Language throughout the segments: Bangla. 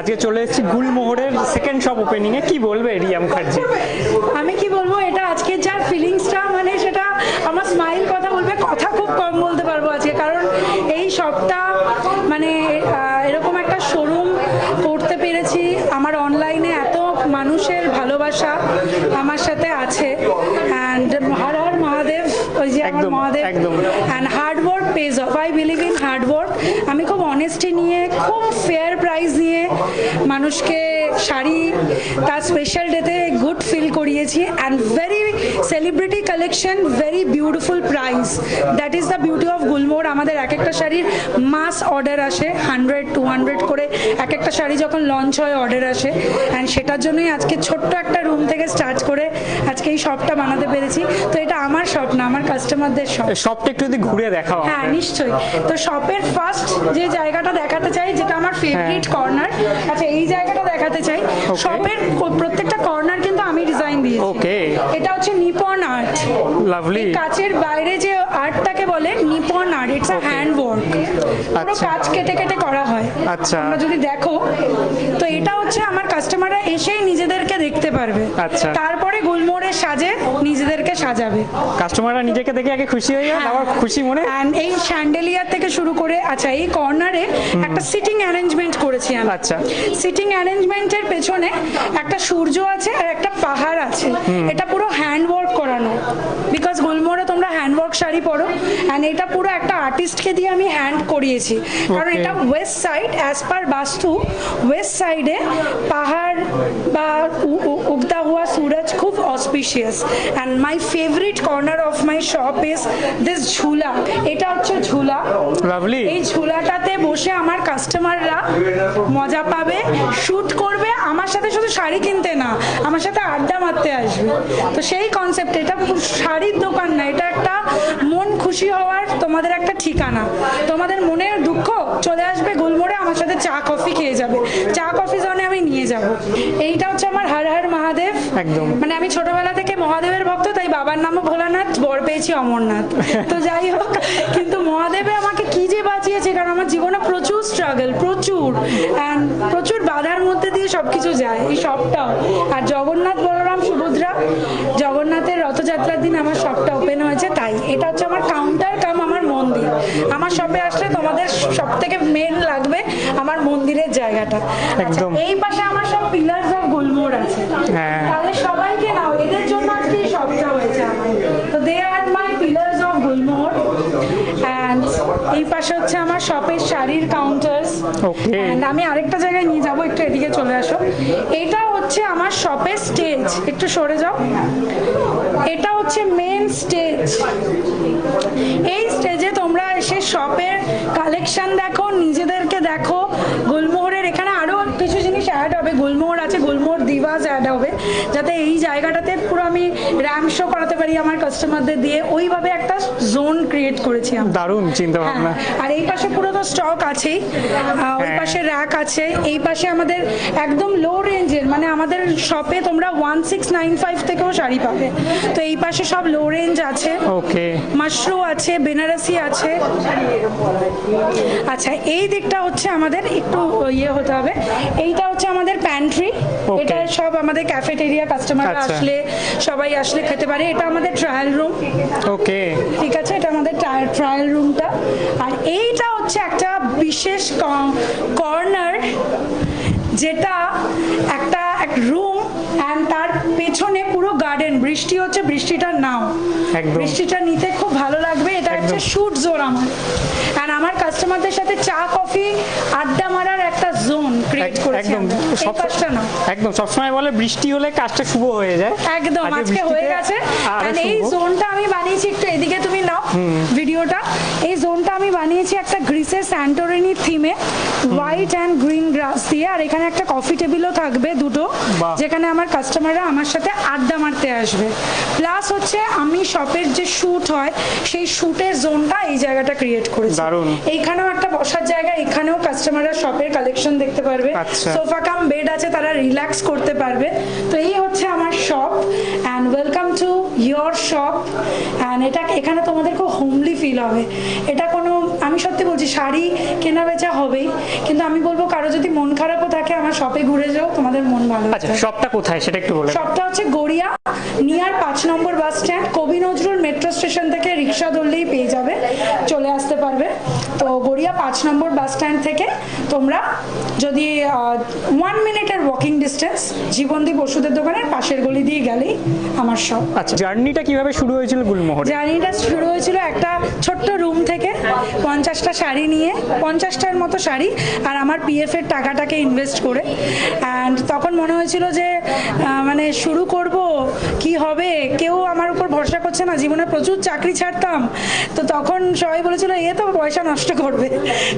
আজকে চলে এসেছি গুলমোহরের সেকেন্ড শপ ওপেনিং এ, কি বলবে রিয়া মুখার্জি? আমি কি বলবো, এটা আজকে যার ফিলিংসটা মানে সেটা আমার স্মাইল কথা বলবে, কথা খুব কম বলতে পারবো আজকে, কারণ এই শপটা মানে এরকম একটা শোরুম করতে পেরেছি। আমার অনলাইনে এত মানুষের ভালোবাসা আমার সাথে আছে, অ্যান্ড হর হর মহাদেব, ওই যে আমার Mahadev, and hard work page of. I believe in hard work. আমি খুব অনেস্টি নিয়ে, খুব ফেয়ার প্রাইস নিয়ে মানুষকে শাড়ি তার স্পেশাল ডেতে গুড ফিল করিয়েছি, and very celebrity collection, very beautiful price. That is the beauty of Gulmohar. আমাদের এক একটা শাড়ির মাস অর্ডার আসে, 100-200 করে এক একটা শাড়ি যখন লঞ্চ হয় অর্ডার আসে, অ্যান্ড সেটার জন্যই আজকে ছোট্ট একটা রুম থেকে স্টার্ট করে আজকে এই শপটা বানাতে পেরেছি। তো এটা আমার শপ না, আমার কাস্টমারদের শপ। শপটা একটু যদি ঘুরে দেখাও। হ্যাঁ নিশ্চয়ই। তো শপের ফার্স্ট যে জায়গাটা দেখাতে চাই, যেটা আমার ফেভারিট কর্নার, আচ্ছা এই জায়গাটা দেখাতে চাই। শপের প্রত্যেকটা কর্নার কিন্তু আমি ডিজাইন দিয়েছি। ওকে, এটা হচ্ছে নিপন আর্ট। লাভলি। কাচের বাইরে যে আর্টটাকে বলে Nippon art, it's a hand work. পুরো কাচ কেটে কেটে করা হয়। আচ্ছা, তোমরা যদি দেখো তো এটা হচ্ছে আমার কাস্টমাররা এসেই নিজেদেরকে দেখতে পারবে। আচ্ছা, তারপরে গুলমোহরের সাজে নিজেদেরকে সাজাবে। কাস্টমাররা নিজেকে দেখে আগে খুশি হয়ে যায়, আবার খুশি মনে। এন্ড এই শ্যান্ডেলিয়ার থেকে শুরু করে, আচ্ছা এই কর্নারে একটা সিটিং অ্যারেঞ্জমেন্ট করেছি আমি। আচ্ছা, সিটিং অ্যারেঞ্জমেন্টের পেছনে একটা সূর্য আছে আর একটা পাহাড় আছে। এটা পুরো হ্যান্ড ওয়ার্ক করানো, বিকজ গুলমোহরে তোমরা হ্যান্ড ওয়ার্ক শাড়ি পরো, এন্ড এটা পুরো একটা আর্টিস্টকে দিয়ে আমি হ্যান্ড করিয়েছি। কারণ এটা ওয়েস্ট সাইড, অ্যাজ পার বাস্তু ওয়েস্ট সাইডে পাহাড় বা উগতা হুয়া সুরজ খুব auspicious. And my favourite corner of my shop is this jhula. এটা হচ্ছে ঝুলা। লাভলি। এই ঝুলাটাতে বসে আমার কাস্টমাররা মজা পাবে, শুট করবে আমার সাথে, শুধু শাড়ি কিনতে না, আমার সাথে আড্ডা মারতে আসবে। তো সেই কনসেপ্ট, এটা শাড়ির দোকান না, এটা একটা মন খুশি হওয়ার তোমাদের একটা ঠিকানা। তোমাদের মনের দুঃখ চলে আসবে গুলমোহরে, আমার সাথে চা কফি খেয়ে যাবে, চা কফি জোনে আমি নিয়ে যাব। এইটা হচ্ছে আমার হর হর মহাদেব। একদম, মানে আমি ছোটবেলা থেকে মহাদেবের ভক্ত, তাই বাবার নামও ভোলানাথ, বর পেয়েছি অমরনাথ। তো যাই হোক, কিন্তু মহাদেবে আমাকে কি যে বাঁচিয়েছে, কারণ আমার জীবনে প্রচুর স্ট্রাগল, প্রচুর বাধার মধ্যে দিয়ে সবকিছু যায়, এই সবটাও। আর জগন্নাথ বলরাম সুভদ্রা, জগন্নাথের রথযাত্রার দিন আমার শপটা ওপেন হয়েছে। তাই এটা হচ্ছে আমার কাউন্টার কাম আমার মন্দির। আমার শপে আসলে তোমাদের সব থেকে মেন লাগবে আমার মন্দিরের জায়গাটা। আচ্ছা, এই পাশে আমার সব পিলার্স অফ গুলমোহর আছে, তাদের সবাইকে নাও, এদের জন্য আজকে এই শপটা হয়েছে আমার। তো দে আর মাই পিলার্স অফ গুলমোহর। অ্যান্ড এই পাশে হচ্ছে আমার শপের শাড়ির কাউন্টার্স। অ্যান্ড আমি আরেকটা জায়গায় নিয়ে যাবো, একটু এদিকে চলে আসো। এটা হচ্ছে আমার শপের স্টেজ, একটু সরে যাও। এটা হচ্ছে মেন স্টেজ। এই স্টেজে তোমরা এসে শপের কালেকশন দেখো, নিজেদেরকে দেখো। গুলমোহরের এখানে আরো কিছু জিনিস অ্যাড হবে, গুলমোহর আছে, গুলমোহর দিবাস অ্যাড হবে, যাতে এই জায়গাটাতে পুরো আমি র্যাম্প শো করাতে পারি আমার কাস্টমারদের দিয়ে। ওইভাবে একটা জোন ক্রিয়েট করেছি আমি। দারুণ চিন্তা ভাবনা। আর এই পাশে পুরো তো স্টক আছেই, ওই পাশে র‍্যাক আছে। এই পাশে আমাদের একদম লো রেঞ্জের, মানে আমাদের শপে তোমরা 1695 থেকেও শাড়ি পাবে। তো এই পাশে সব লো রেঞ্জ আছে। ওকে, মাশরু আছে, বেনারসি আছে। আচ্ছা, এই দিকটা হচ্ছে আমাদের একটু ইয়ে হতে হবে। এইটা হচ্ছে আমাদের প্যান্ট্রি। এটা সব আমাদের ক্যাফেটেরিয়া, কাস্টমাররা আসলে, সবাই আসলে খেতে পারে। এটা আমাদের ট্রায়াল রুম। ওকে, ঠিক আছে, এটা আমাদের ট্রায়াল রুমটা। আর এইটা হচ্ছে একটা বিশেষ কর্নার, যেটা একটা রুম, অ্যান্ড তার পেছনে পুরো গার্ডেন। বৃষ্টি হচ্ছে, বৃষ্টিটার নাও, বৃষ্টিটা নিতে খুব ভালো লাগবে। এটা হচ্ছে শুট জোন আমার, অ্যান্ড আমার কাস্টমারদের সাথে চা কফি আড্ডা মারার একটা জোন ক্রিয়েট করেছি। একদম সবসময় বলে বৃষ্টি হলে কাজটা শুভ হয়ে যায়। একদম, আজকে হয়ে গেছে। এই জোনটা আমি বানিয়েছি, একটু এদিকে তুমি নাও ভিডিওটা। এই জোনটা আমি বানিয়েছি একটা গ্রিসের স্যান্টোরিনি থিমে, হোয়াইট অ্যান্ড গ্রিন গ্রাস দিয়ে। আর এখানে একটা কফি টেবিলও থাকবে দুটো, যেখানে আমার কাস্টমাররা আমার সাথে আড্ডা মারতে আসবে। প্লাস হচ্ছে আমি শপের যে শুট হয়, সেই শুটের জোনটা এই জায়গাটা ক্রিয়েট করেছি। এইখানেও একটা বসার জায়গা, এখানেও কাস্টমাররা শপের কালেকশন দেখতে পারবে। সোফা কাম বেড আছে, তারা রিল্যাক্স করতে পারবে। তো এই হচ্ছে আমার shop, and welcome to your shop and এখানে তোমাদের খুব হোমলি ফিল হবে। এটা কোনো, আমি সত্যি বলছি, শাড়ি কেনা বেচা হবেই, কিন্তু আমি বলবো কারো যদি মন খারাপও থাকে আমার শপে ঘুরে যাও, তোমাদের মন ভালো আচ্ছা, হবে। শপটা কোথায় সেটা একটু বলে। শপটা হচ্ছে গড়িয়া, নিয়ার 5 নম্বর বাস স্ট্যান্ড, কবি নজরুল মেট্রো স্টেশন থেকে রিক্সা ধরলেই পেয়ে যাবে, চলে আসতে পারবে। তো গড়িয়া 5 নম্বর বাস স্ট্যান্ড থেকে তোমরা যদি 1 মিনিটের ওয়াকিং ডিস্টেন্স জীবনদীপ ওষুধের দোকানের পাশের গলি দিয়ে গেলেই আমার শপ। আচ্ছা, জার্নিটা কিভাবে শুরু হয়েছিল গুলমোহরে? জার্নিটা শুরু হয়েছিল একটা ছোট্ট রুম থেকে, 50টা শাড়ি নিয়ে, 50টার মতো শাড়ি আর আমার পিএফ এর টাকাটাকে ইনভেস্ট করে। অ্যান্ড তখন মনে হয়েছিল যে মানে শুরু করব, কি হবে, কেউ আমার উপর ভরসা করছে না, জীবনে প্রচুর চাকরি ছাড়তাম, তো তখন সবাই বলেছিল এ তো পয়সা নষ্ট করবে।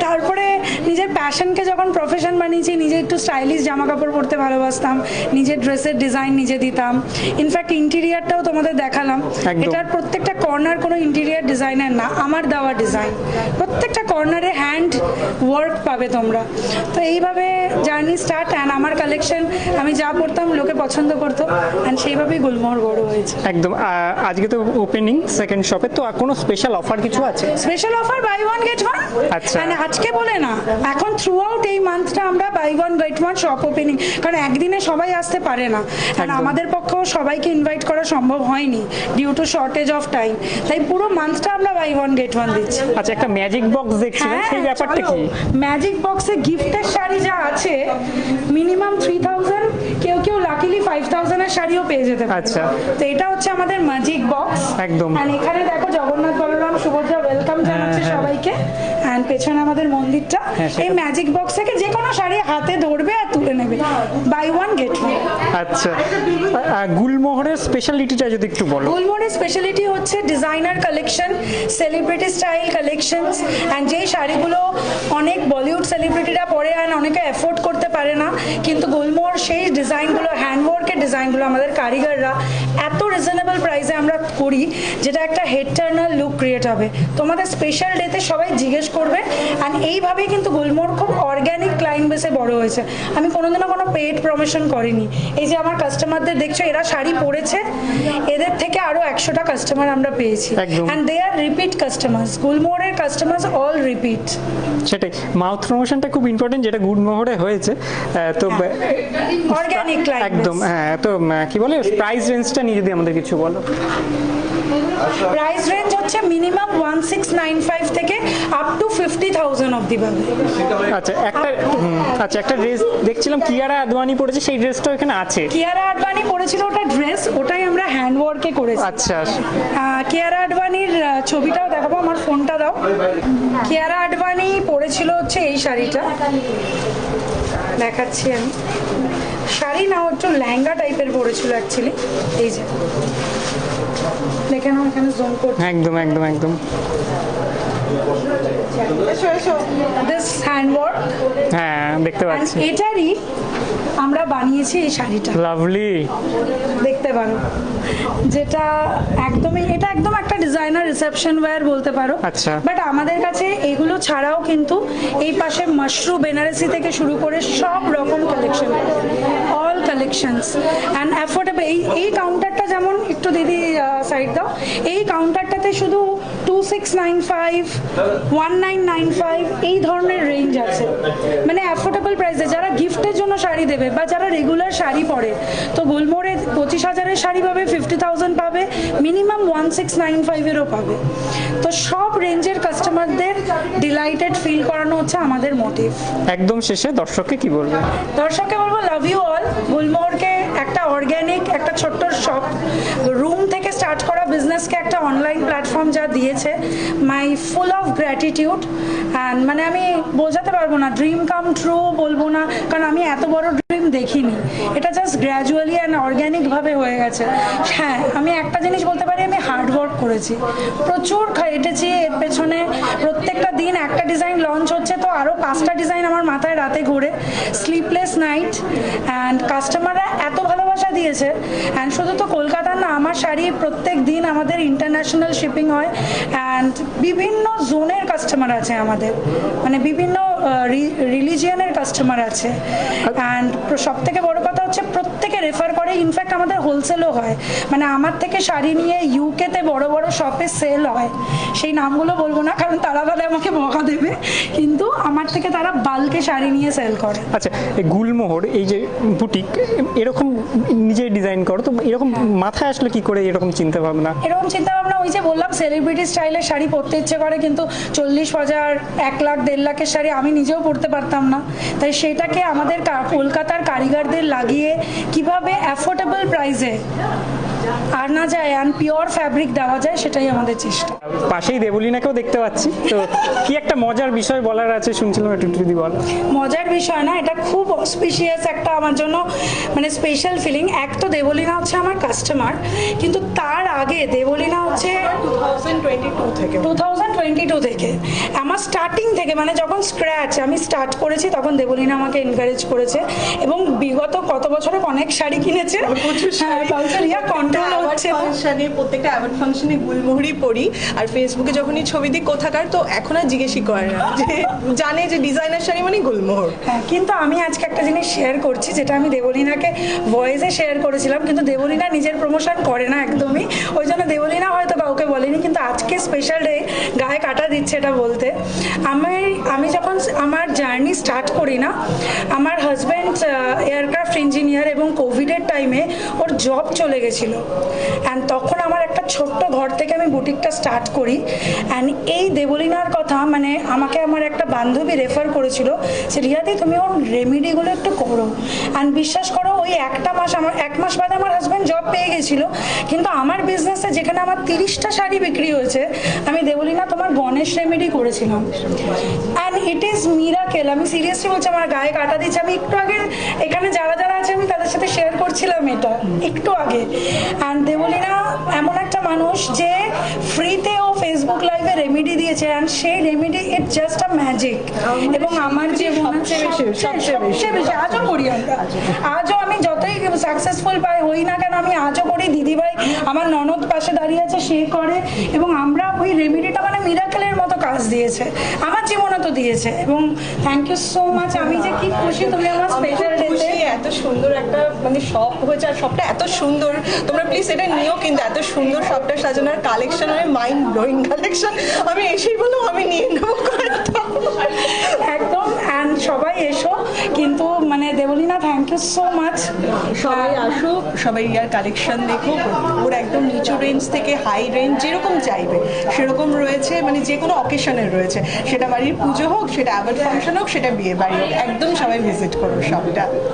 তারপরে নিজের প্যাশনকে যখন প্রফেশন বানিয়েছি, নিজে একটু স্টাইলিশ জামা কাপড় পরতে ভালোবাসতাম, নিজের ড্রেসের ডিজাইন নিজে দিতাম, ইনফ্যাক্ট ইন্টেরিয়ারটাও তোমাদের দেখালাম। একদম। এটার প্রত্যেকটা কর্নার কোনো ইন্টেরিয়ার ডিজাইনার না, আমার দেওয়া ডিজাইন, প্রত্যেকটা কর্নারে হ্যান্ড ওয়ার্ক পাবে তোমরা। তো এইভাবে জার্নি স্টার্ট। অ্যান্ড আমার কালেকশন আমি যা পড়তাম লোকে পছন্দ করতো, অ্যান্ড সেইভাবেই গুলমোহর বড় হয়েছে। একদম। আজকে তো ওপেনিং সেকেন্ড শপে, তো কোনো স্পেশাল অফার কিছু আছে? Special offer by one get one. আচ্ছা। মানে আজকে বলে না, এখন থ্রু আউট এই মান্থটা আমরা buy one get one shop opening, কারণ একদিনে সবাই আসতে পারে না, কারণ একদম। আমাদের পক্ষেও সবাইকে ইনভাইট করা সম্ভব হয়নি due to shortage of time, তাই পুরো মান্থটা আমরা বাই ওয়ান গেট ওয়ান দিচ্ছি। আচ্ছা, একটা ম্যাজিক বক্স দেখছিলাম, সেই ব্যাপারটা কি? ম্যাজিক বক্সে গিফটের শাড়ি যা আছে মিনিমাম 3000, কেউ কেউ লাকিলি 5000 এর শাড়িও পেয়ে যেতে পারে। আচ্ছা। তো এটা হচ্ছে আমাদের ম্যাজিক বক্স। একদম। আর এখানে দেখো জগন্নাথ বলরাম সুভদ্রা ওয়েলকাম জানাচ্ছে হ্যাঁ। সবাইকে, এন্ড পেছনে আমাদের মন্দিরটা। হ্যাঁ, সেটা। এই ম্যাজিক বক্স থেকে যে কোনো শাড়ি হাতে ধরবে আর তুলে নেবে, বাই ওয়ান গেট ওয়ান। আচ্ছা, গুলমোহরের স্পেশালিটিটা যদি একটু বলো। গুলমোহরের স্পেশালিটি হচ্ছে designer collection, celebrity style collections, and যেই শাড়িগুলো অনেক বলিউড সেলিব্রিটিরা পরে আর অনেকে অ্যাফোর্ড করতে পারে না, কিন্তু গুলমোহর সেই ডিজাইনগুলো, হ্যান্ডওয়ার্কের ডিজাইনগুলো আমাদের কারিগররা এত রিজনেবল প্রাইসে আমরা করি, যেটা একটা হেড টার্নার লুক ক্রিয়েট হবে। তোমাদের স্পেশাল ডেতে সবাই জিজ্ঞেস করবে। অ্যান্ড এইভাবেই কিন্তু গুলমোহর খুব অর্গ্যানিক ক্লায়েন্ট বেসে বড় হয়েছে। আমি কোনোদিনও কোনো পেড প্রমোশন করিনি। এই যে আমার কাস্টমারদের দেখছো, এরা শাড়ি পরেছে, এদের থেকে আরো 100টা কাস্টমার আমরা পেয়েছি, একদম। And they are repeat customers. গুলমোহরের কাস্টমার্স অল রিপিট। সেটাই, মাউথ প্রমোশনটা খুব ইম্পর্টেন্ট, যেটা গুলমোহরে হয়েছে। তো অর্গ্যানিক ক্লায়েন্ট একদম। হ্যাঁ, তো কি বলে প্রাইস রেঞ্জটা নিয়ে যদি আমাদের কিছু বলো। প্রাইস রেঞ্জ হচ্ছে মিনিমাম 1695 থেকে আপ টু 50,000 অবধি পাবে। আচ্ছা, একটা ড্রেস দেখছিলাম কিয়ারা আদবানি পরেছে, সেই ড্রেসটা এখানে আছে। কিয়ারা আডবানি পরেছিল, ওটা ড্রেস, ওটাই আমরা হ্যান্ড ওয়ার্কে করেছি। আচ্ছা। কিয়ারা আডবানির ছবিটাও দেখাবো, আমার ফোনটা দাও। কিয়ারা আডবানি পরেছিল হচ্ছে এই শাড়িটা, দেখাচ্ছি আমি। শাড়ি না, একটু লেহেঙ্গা টাইপের পরেছিল অ্যাকচুয়ালি। এই যে দেখে নাও, এখানে জুম করছি। একদম একদম একদম। দিস হ্যান্ড ওয়ার্ক, হ্যাঁ, দেখতে পাচ্ছি। এটারই আমরা বানিয়েছি এই শাড়িটা, লাভলি। দেখতে পারো, যেটা একদমই, এটা একদম একটা ডিজাইনার রিসেপশন ওয়্যার বলতে পারো। আচ্ছা। বাট আমাদের কাছে এগুলো ছাড়াও কিন্তু এই পাশে মাশরু বেনারসি থেকে শুরু করে সব রকম collection, all collections and affordable. এই কাউন্টারটা যেমন, একটু দিদি সাইড দাও, এই কাউন্টারটাতে শুধু 2695, 1995 এই ধরনের রেঞ্জ আছে, মানে অ্যাফোর্ডেবল প্রাইসে। যারা গিফটের জন্য শাড়ি দেবে বা যারা রেগুলার শাড়ি পরে, তো গুলমোহরে 25,000-এর শাড়ি পাবে, 50,000 পাবে, মিনিমাম 1695-এরও পাবে। তো সব রেঞ্জের কাস্টমারদের ডিলাইটেড ফিল করানো হচ্ছে আমাদের মোটিভ। একদম শেষে দর্শককে কি বলবে? দর্শককে বলবো লাভ ইউ অল। গুলমোহরকে একটা অর্গ্যানিক, একটা ছোট্ট শপ রুম থেকে স্টার্ট করা বিজনেসকে একটা অনলাইন প্ল্যাটফর্ম যা দিয়েছে, মাই ফুল অফ গ্র্যাটিটিউড। অ্যান্ড মানে আমি বোঝাতে পারবো না, ড্রিম কাম ট্রু বলবো না, কারণ আমি এত বড় ড্রিম দেখিনি, এটা জাস্ট গ্র্যাজুয়ালি অ্যান্ড অর্গ্যানিকভাবে হয়ে গেছে। হ্যাঁ, আমি একটা জিনিস বলতে পারি, আমি হার্ড ওয়ার্ক করেছি, প্রচুর খেটেছি এর পেছনে। প্রত্যেকটা দিন একটা ডিজাইন লঞ্চ হচ্ছে, তো আরও 5টা ডিজাইন আমার মাথায় রাতে ঘুরে, স্লিপলেস নাইট। অ্যান্ড কাস্টমাররা এত ভালোবাসা দিয়েছে। অ্যান্ড শুধু তো কলকাতার না, আমার শাড়ি প্রত্যেক দিন আমাদের ইন্টারন্যাশনাল শিপিং হয়। অ্যান্ড বিভিন্ন জোনের কাস্টমার আছে আমাদের, মানে বিভিন্ন রিলিজিয়নের কাস্টমার আছে। অ্যান্ড সব থেকে বড় কথা হচ্ছে প্রত্যেকে রেফার করে, ইনফ্যাক্ট আমাদের হোলসেলও হয়, মানে আমার থেকে শাড়ি নিয়ে ইউকেতে বড় বড় শপে সেল হয়, সেই নামগুলো বলবো না কারণ তারা তাহলে আমাকে বকা দেবে, কিন্তু আমার থেকে তারা বাল্কে শাড়ি নিয়ে সেল করে। আচ্ছা, এই গুলমোহর এই যে বুটিক এরকম নিজে ডিজাইন করো, তো এরকম মাথায় আসলে কি করে এরকম চিন্তা ভাবনা? এরকম চিন্তা ভাবনা ওই যে বললাম সেলিব্রিটি স্টাইলের শাড়ি পরতে ইচ্ছে করে, কিন্তু 40,000, 1 লাখ, 1.5 লাখের শাড়ি আমি নিজেও পরতে পারতাম না, তাই সেটাকে আমাদের কলকাতার কারিগরদের লাগিয়ে কিভাবে অ্যাফোর্ডেবল প্রাইসে আনা যায় অ্যান্ড পিওর ফ্যাব্রিক দেওয়া যায়, সেটাই আমাদের চেষ্টা। পাশেই দেবলীনাকেও দেখতে পাচ্ছি, তো কি একটা মজার বিষয় বলার আছে শুনছিলাম, একটু যদি বল। মজার বিষয় না, এটা খুব অসপিশিয়াস একটা আমার জন্য মানে স্পেশাল ফিলিং। এক তো দেবলীনা হচ্ছে আমার কাস্টমার, কিন্তু তার আগে দেবলীনা হচ্ছে 2022 থেকে আমার স্টার্টিং থেকে, মানে যখন স্ক্র্যাচ আমি স্টার্ট করেছি তখন দেবলীনা আমাকে এনকারেজ করেছে, এবং বিগত কত বছরে অনেক শাড়ি কিনেছে, কন্ট্রোল হচ্ছে না। প্রত্যেকটা অ্যাওয়ার্ড ফাংশনে গুলমোহরই পরি, আর ফেসবুকে যখনই ছবি দিই কোথাকার, তো এখন আর জিজ্ঞেসই করে না, যে জানে যে ডিজাইনার শাড়ি মানে গুলমোহর। হ্যাঁ, কিন্তু আমি আজকে একটা জিনিস শেয়ার করছি যেটা আমি দেবলীনাকে ভয়েসে শেয়ার করেছিলাম, কিন্তু দেবলীনা নিজের প্রমোশন করে না একদমই, ওই জন্য দেবলীনা হয়তো কাউকে বলেনি, কিন্তু আজকে স্পেশাল ডে গায়ে কাটা দিচ্ছে এটা বলতে। আমি যখন আমার জার্নি স্টার্ট করি না, আমার হাজব্যান্ড এয়ারক্রাফট ইঞ্জিনিয়ার, এবং কোভিডের টাইমে ওর জব চলে গেছিল, অ্যান্ড তখন আমার একটা ছোট্ট ঘর থেকে আমি বুটিকটা স্টার্ট করি, অ্যান্ড এই দেবলীনার কথা মানে আমাকে আমার একটা বান্ধবী রেফার করেছিল যে রিয়াদি তুমি ওর রেমিডিগুলো একটু করো, অ্যান্ড বিশ্বাস করো ওই 1 মাস বাদে আমার হাজব্যান্ড জব পেয়ে গেছিলো, কিন্তু আমার বিজনেসে যেখানে আমার 30টা শাড়ি বিক্রি হয়েছে, আমি দেবলীনা তোমার গণেশ রেমেডি করেছিলাম, অ্যান্ড ইট ইজ মিরাকেল। আমি সিরিয়াসলি বলছি, আমার গায়ে কাটা দিচ্ছে। আমি একটু আগে এখানে যারা যারা আছে আমি তাদের সাথে শেয়ার করছিলাম এটা একটু আগে, অ্যান্ড দেবলীনা এমন একটা মানুষ যে ফ্রিতে ও ফেসবুক লাইভে রেমেডি দিয়েছে, অ্যান্ড সেই remedy it just a magic, এবং আমার যে সবচেয়ে বেশি আজও করি আমরা, আজও আমি যতই সাকসেসফুল হই না কেন আমি আজও করি। দিদিভাই আমার ননদ পাশে দাঁড়িয়ে আছে, সে করে, এবং আমরা ওই রেমেডিটা মানে মিরাকেলের মতো কাজ দিয়েছে, আমার জীবনে তো দিয়েছে, এবং থ্যাংক ইউ সো মাচ। আমি যে কি খুশি তুমি আমার স্পেশাল ডেতে এত সুন্দর একটা মানে শপ হয়েছে, আর শপটা এত সুন্দর, তোমরা প্লিজ এটা নিও, কিন্তু এত সুন্দর শপটা সাজানোর কালেকশন, মানে মাইন্ড ব্লোয়িং কালেকশন। আমি এসেই বললাম আমি নিয়ে নেবো কয়েকটা, একদম। অ্যান্ড সবাই এসো, কিন্তু মানে Debleena thank you so much. সবাই আসো, সবাই ইয়ার কালেকশন দেখো, ওর একদম নিচু রেঞ্জ থেকে হাই রেঞ্জ যেরকম চাইবে সেরকম রয়েছে, মানে যে কোনো অকেশনের রয়েছে, সেটা বাড়ির পুজো হোক, সেটা অ্যাওয়ার্ড ফাংশন হোক, সেটা বিয়ে বাড়ি হোক, একদম সবাই ভিজিট করো শপটা।